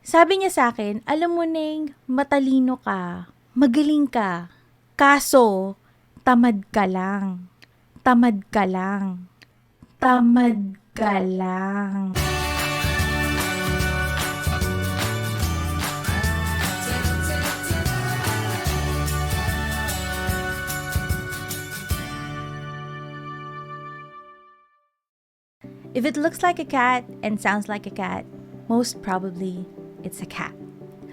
Sabi niya sa akin, alam mo Neng, matalino ka, magaling ka, kaso tamad ka lang, tamad ka lang, tamad ka lang. If it looks like a cat and sounds like a cat, most probably it's a cat.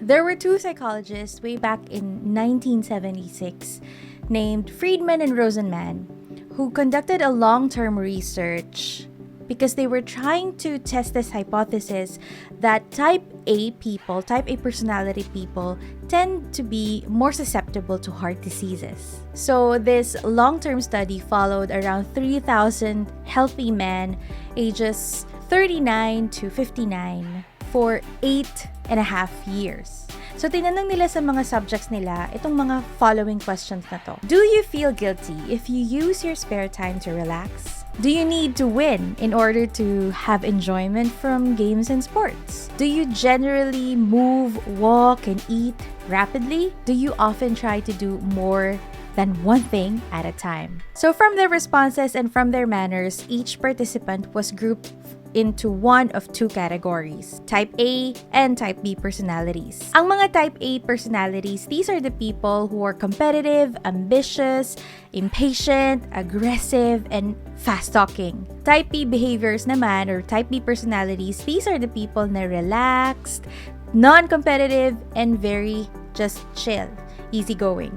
There were two psychologists way back in 1976 named Friedman and Rosenman who conducted a long-term research because they were trying to test this hypothesis that type A people, type A personality people, tend to be more susceptible to heart diseases. So this long-term study followed around 3,000 healthy men ages 39 to 59 for 8.5 years. So tinanong nila sa mga subjects nila itong mga following questions na to. Do you feel guilty if you use your spare time to relax? Do you need to win in order to have enjoyment from games and sports? Do you generally move, walk, and eat rapidly? Do you often try to do more than one thing at a time? So from their responses and from their manners, each participant was grouped into one of two categories, type A and type B personalities. Ang mga type A personalities, these are the people who are competitive, ambitious, impatient, aggressive, and fast-talking. Type B behaviors naman, or type B personalities, these are the people na relaxed, non-competitive, and very just chill, easygoing.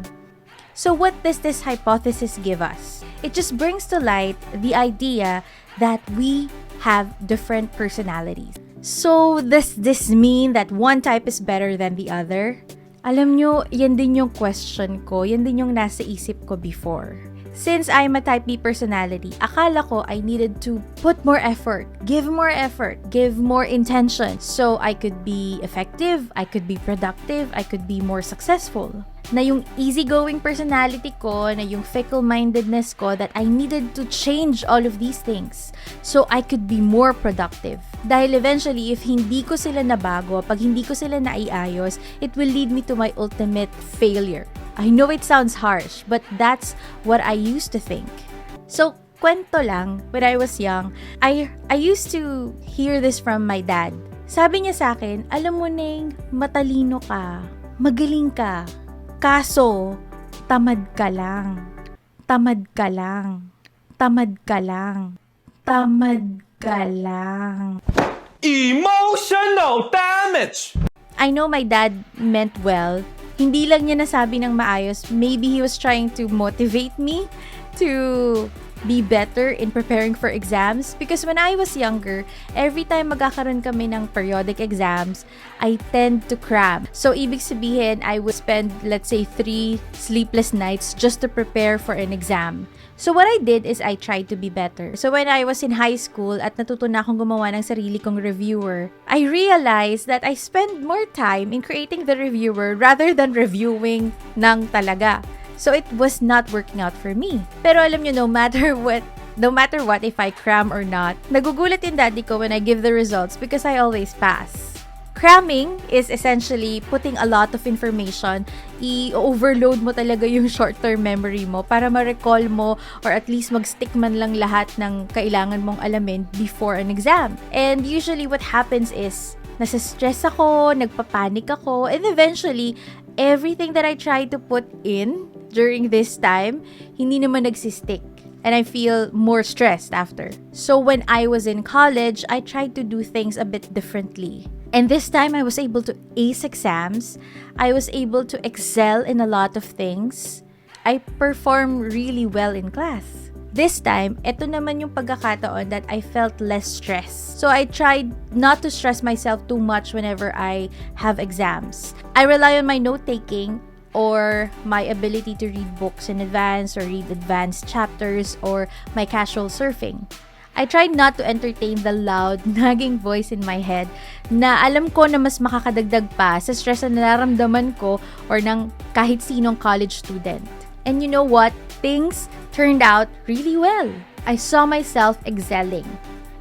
So what does this hypothesis give us? It just brings to light the idea that we have different personalities. So does this mean that one type is better than the other? Alam nyo, yan din yung question ko, yan din yung nasa isip ko before. Since I'm a type B personality, akala ko I needed to put more effort, give more intention, so I could be effective, I could be productive, I could be more successful. Na yung easygoing personality ko, na yung fickle-mindedness ko, that I needed to change all of these things so I could be more productive. Dahil eventually, if hindi ko sila nabago, pag hindi ko sila naiayos, it will lead me to my ultimate failure. I know it sounds harsh, but that's what I used to think. So, kwento lang, when I was young, I used to hear this from my dad. Sabi niya sa akin, alam mo Neng, matalino ka, magaling ka, kaso, tamad ka lang. Tamad ka lang. Tamad ka lang. Tamad ka lang. Emotional damage! I know my dad meant well. Hindi lang niya nasabi ng maayos. Maybe he was trying to motivate me to be better in preparing for exams. Because when I was younger, every time magkakaroon kami ng periodic exams, I tend to cram. So, ibig sabihin, I would spend, let's say, 3 sleepless nights just to prepare for an exam. So, what I did is I tried to be better. So, when I was in high school at natuto na akong gumawa ng sarili kong reviewer, I realized that I spend more time in creating the reviewer rather than reviewing ng talaga. So it was not working out for me. Pero alam nyo, no matter what, if I cram or not, nagugulat yung daddy ko when I give the results because I always pass. Cramming is essentially putting a lot of information. I-overload mo talaga yung short-term memory mo para ma-recall mo or at least mag-stick man lang lahat ng kailangan mong alamin before an exam. And usually what happens is, nasa-stress ako, nagpapanik ako, and eventually, everything that I try to put in during this time, hindi naman nagsistick. And I feel more stressed after. So when I was in college, I tried to do things a bit differently. And this time, I was able to ace exams. I was able to excel in a lot of things. I perform really well in class. This time, ito naman yung pagkakataon that I felt less stressed. So I tried not to stress myself too much whenever I have exams. I rely on my note-taking or my ability to read books in advance or read advanced chapters or my casual surfing. I tried not to entertain the loud, nagging voice in my head na alam ko na mas makakadagdag pa sa stress na nararamdaman ko or ng kahit sinong college student. And you know what? Things turned out really well. I saw myself excelling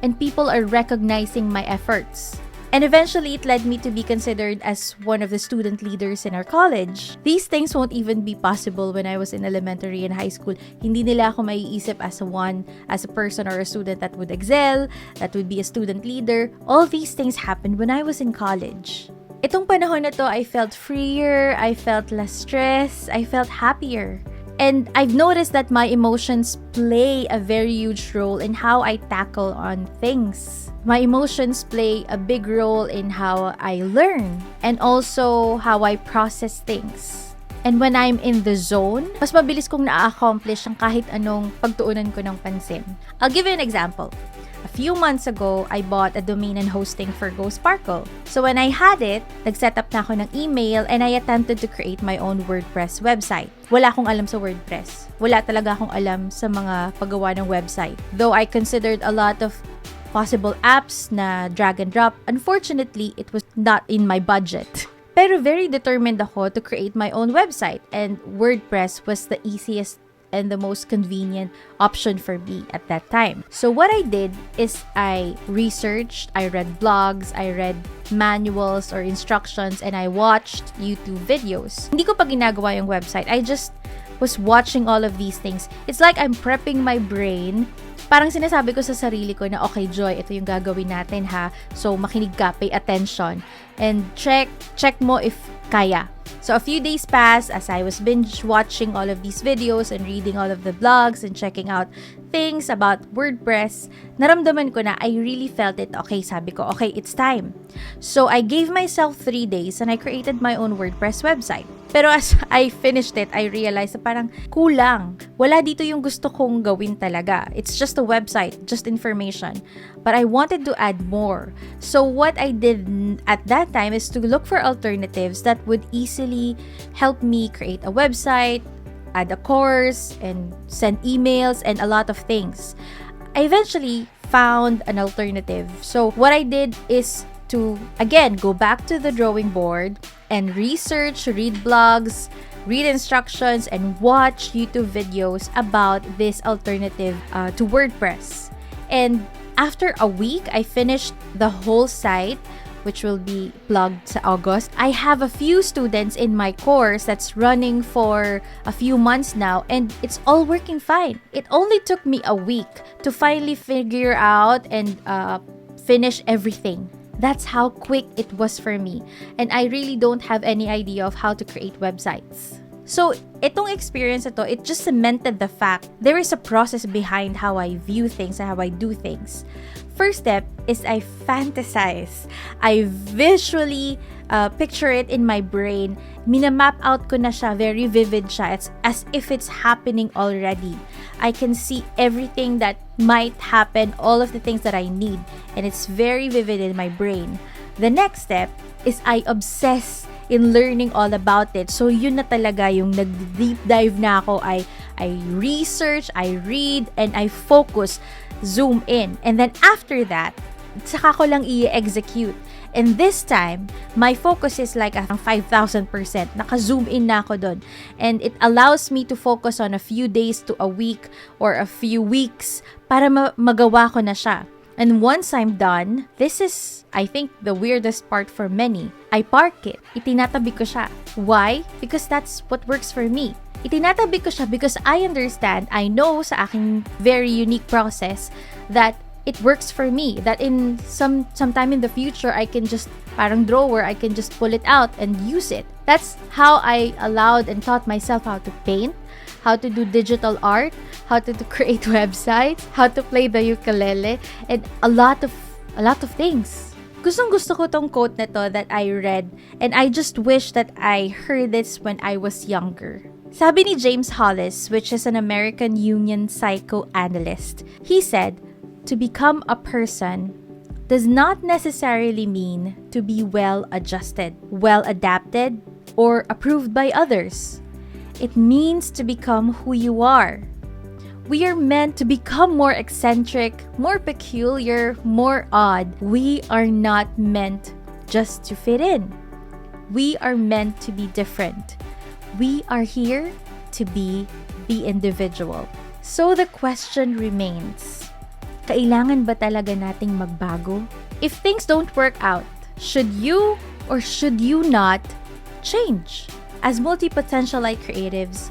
and people are recognizing my efforts. And eventually, it led me to be considered as one of the student leaders in our college. These things won't even be possible when I was in elementary and high school. Hindi nila ako maiisip as a person or a student that would excel, that would be a student leader. All these things happened when I was in college. Itong panahon na to, I felt freer, I felt less stress, I felt happier. And I've noticed that my emotions play a very huge role in how I tackle on things. My emotions play a big role in how I learn and also how I process things. And when I'm in the zone, mas mabilis kong na-accomplish ang kahit anong pagtuunan ko ng pansin. I'll give you an example. A few months ago, I bought a domain and hosting for Go Sparkle. So when I had it, nag-set up na ako ng email and I attempted to create my own WordPress website. Wala akong alam sa WordPress. Wala talaga akong alam sa mga paggawa ng website. Though I considered a lot of possible apps na drag and drop, unfortunately, it was not in my budget. Pero very determined ako to create my own website, and WordPress was the easiest and the most convenient option for me at that time. So what I did is I researched, I read blogs, I read manuals or instructions, and I watched YouTube videos. Hindi ko pa ginagawa yung website. I just was watching all of these things. It's like I'm prepping my brain. Parang sinasabi ko sa sarili ko na, okay, Joy, ito yung gagawin natin ha. So, makinig ka, pay attention. And check mo if kaya. So, a few days passed as I was binge watching all of these videos and reading all of the blogs and checking out things about WordPress. Naramdaman ko na I really felt it. Okay, sabi ko, okay, it's time. So, I gave myself 3 days and I created my own WordPress website. Pero as I finished it, I realized na parang kulang. Wala dito yung gusto kong gawin talaga. It's just a website, just information. But I wanted to add more. So what I did at that time is to look for alternatives that would easily help me create a website, add a course, and send emails, and a lot of things. I eventually found an alternative. So what I did is to, again, go back to the drawing board and research, read blogs, read instructions, and watch YouTube videos about this alternative to WordPress. And after a week, I finished the whole site, which will be plugged sa August. I have a few students in my course that's running for a few months now, and it's all working fine. It only took me a week to finally figure out and finish everything. That's how quick it was for me. And I really don't have any idea of how to create websites. So, itong experience ito, it just cemented the fact there is a process behind how I view things and how I do things. First step is I fantasize. I visually picture it in my brain. Minamap out ko na siya, very vivid siya. It's as if it's happening already. I can see everything that might happen, all of the things that I need, and it's very vivid in my brain. The next step is I obsess in learning all about it. So yun na talaga yung nag-deep dive na ako. I research, I read, and I focus, zoom in. And then after that, saka ko lang i-execute. And this time, my focus is like 5,000%. Naka-zoom in na ako dun. And it allows me to focus on a few days to a week or a few weeks para magawa ko na siya. And once I'm done, this is, I think, the weirdest part for many. I park it. Itinatabi ko siya. Why? Because that's what works for me. Itinatabi ko siya because I understand, I know sa aking very unique process that it works for me. That in sometime in the future, I can just, parang drawer, I can just pull it out and use it. That's how I allowed and taught myself how to paint, how to do digital art, how to create websites, how to play the ukulele, and a lot of things. Gustong-gusto ko tong quote na to that I read, and I just wish that I heard this when I was younger. Sabi ni James Hollis, which is an American Union psychoanalyst, he said, "To become a person does not necessarily mean to be well-adjusted, well-adapted, or approved by others. It means to become who you are. We are meant to become more eccentric, more peculiar, more odd. We are not meant just to fit in. We are meant to be different. We are here to be the individual." So the question remains, kailangan ba talaga nating magbago? If things don't work out, Should you or should you not change? As multi-potentialite creatives,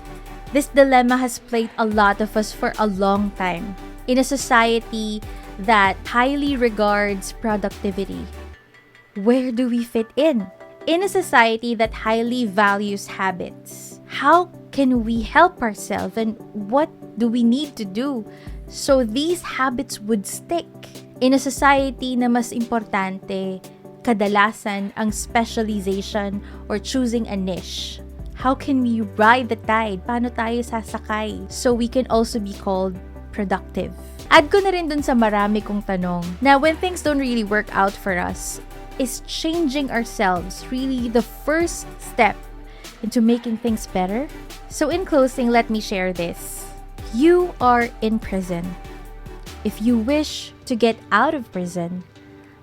this dilemma has plagued a lot of us for a long time. In a society that highly regards productivity, where do we fit in? In a society that highly values habits, how can we help ourselves, and what do we need to do so these habits would stick? In a society na mas importante kadalasan ang specialization or choosing a niche, how can we ride the tide? Paano tayo sasakay so we can also be called productive? Add ko na rin dun sa marami kong tanong na when things don't really work out for us, is changing ourselves really the first step into making things better? So in closing, let me share this. You are in prison. If you wish to get out of prison,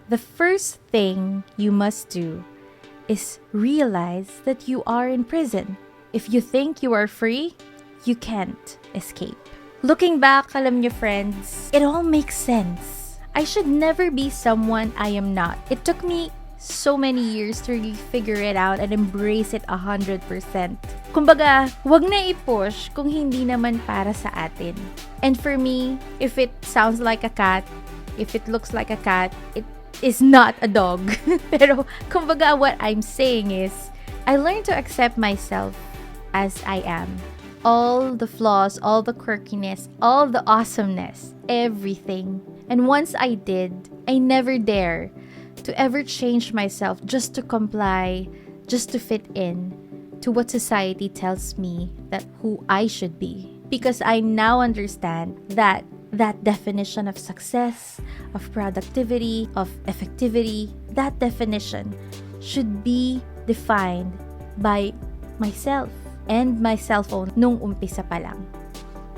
the first thing you must do is realize that you are in prison. If you think you are free, you can't escape. Looking back, alam niyo friends, it all makes sense. I should never be someone I am not. It took me so many years to really figure it out and embrace it 100%. Kumbaga, wag na i-push kung hindi naman para sa atin. And for me, if it sounds like a cat, if it looks like a cat, it is not a dog. Pero, kumbaga, what I'm saying is, I learned to accept myself as I am. All the flaws, all the quirkiness, all the awesomeness, everything. And once I did, I never dare to ever change myself just to comply, just to fit in to what society tells me that who I should be. Because I now understand that definition of success, of productivity, of effectivity, that definition should be defined by myself and my cell phone nung umpisa pa lang.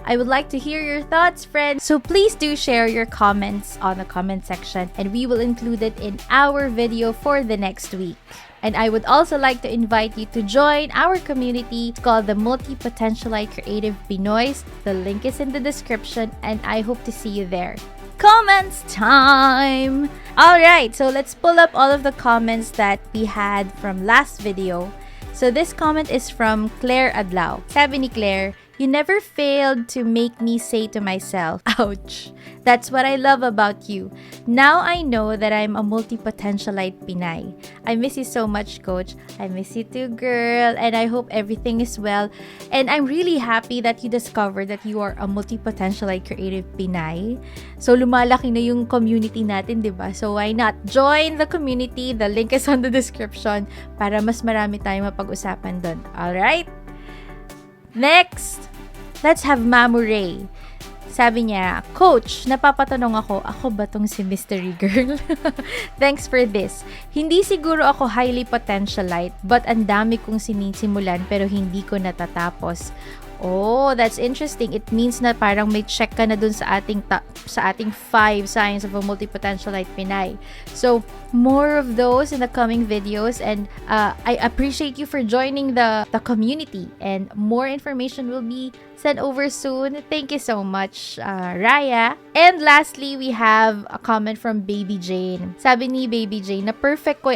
I would like to hear your thoughts, friends. So please do share your comments on the comment section and we will include it in our video for the next week. And I would also like to invite you to join our community. It's called the Multi Potentialite Creative Pinoys. The link is in the description and I hope to see you there. Comments time! Alright, so let's pull up all of the comments that we had from last video. So this comment is from Claire Adlaw. Sabi ni Claire, "You never failed to make me say to myself, ouch, that's what I love about you. Now I know that I'm a multi-potentialite Pinay. I miss you so much, Coach. I miss you too, girl. And I hope everything is well. And I'm really happy that you discovered that you are a multi-potentialite creative Pinay." So lumalaki na yung community natin, di ba? So why not join the community? The link is on the description para mas marami tayong mapag-usapan doon. Alright? Next, let's have Mamu Ray. Sabi niya, "Coach, napapatanong ako ba tong si Mystery Girl?" Thanks for this. Hindi siguro ako highly potentialite, but ang dami kong sinisimulan pero hindi ko natatapos. Oh, that's interesting. It means na parang may check ka na dun sa ating 5 signs of a multi-potentialite Pinay. So, more of those in the coming videos, and I appreciate you for joining the community, and more information will be sent over soon. Thank you so much, Raya. And lastly, we have a comment from Baby Jane. Sabi ni Baby Jane, na perfect ko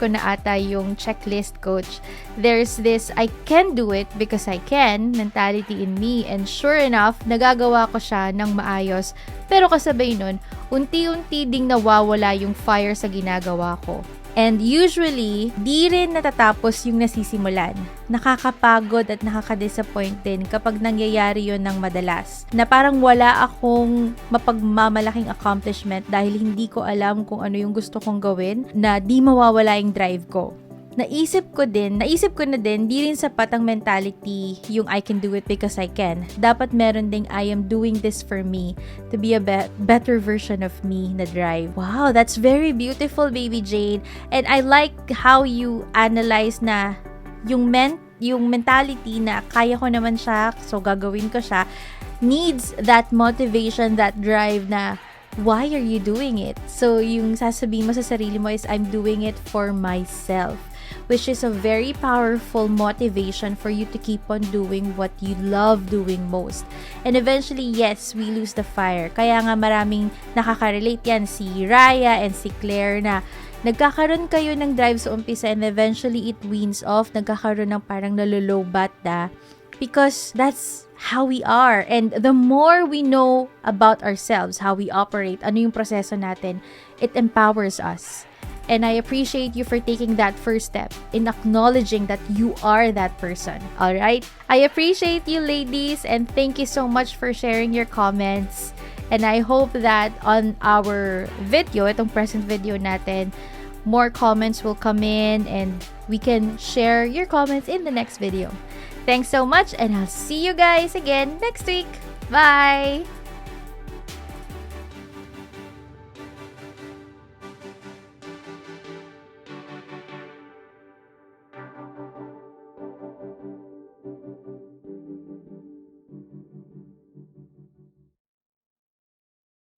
na ata yung checklist, Coach. There's this I can do it because I can mentality in me, and sure enough, nagagawa ko siya ng maayos. Pero kasabay nun, unti-unti ding nawawala yung fire sa ginagawa ko. And usually, di rin natatapos yung nasisimulan. Nakakapagod at nakaka-disappoint din kapag nangyayari yon ng madalas. Na parang wala akong mapagmamalaking accomplishment dahil hindi ko alam kung ano yung gusto kong gawin, na di mawawala yung drive ko. Naisip ko na din, di rin sapat ang mentality yung I can do it because I can. Dapat meron ding I am doing this for me, to be a better version of me na drive. Wow, that's very beautiful, Baby Jane. And I like how you analyze na yung mentality na kaya ko naman siya, so gagawin ko siya, needs that motivation, that drive na why are you doing it? So yung sasabihin mo sa sarili mo is I'm doing it for myself, which is a very powerful motivation for you to keep on doing what you love doing most. And eventually, yes, we lose the fire. Kaya nga maraming nakaka-relate yan, si Raya and si Claire, na nagkakaroon kayo ng drive sa umpisa and eventually it weans off, nagkakaroon ng parang nalolobat na, because that's how we are. And the more we know about ourselves, how we operate, ano yung proseso natin, it empowers us. And I appreciate you for taking that first step in acknowledging that you are that person. All right? I appreciate you, ladies, and thank you so much for sharing your comments. And I hope that on our video, itong present video natin, more comments will come in and we can share your comments in the next video. Thanks so much, and I'll see you guys again next week. Bye!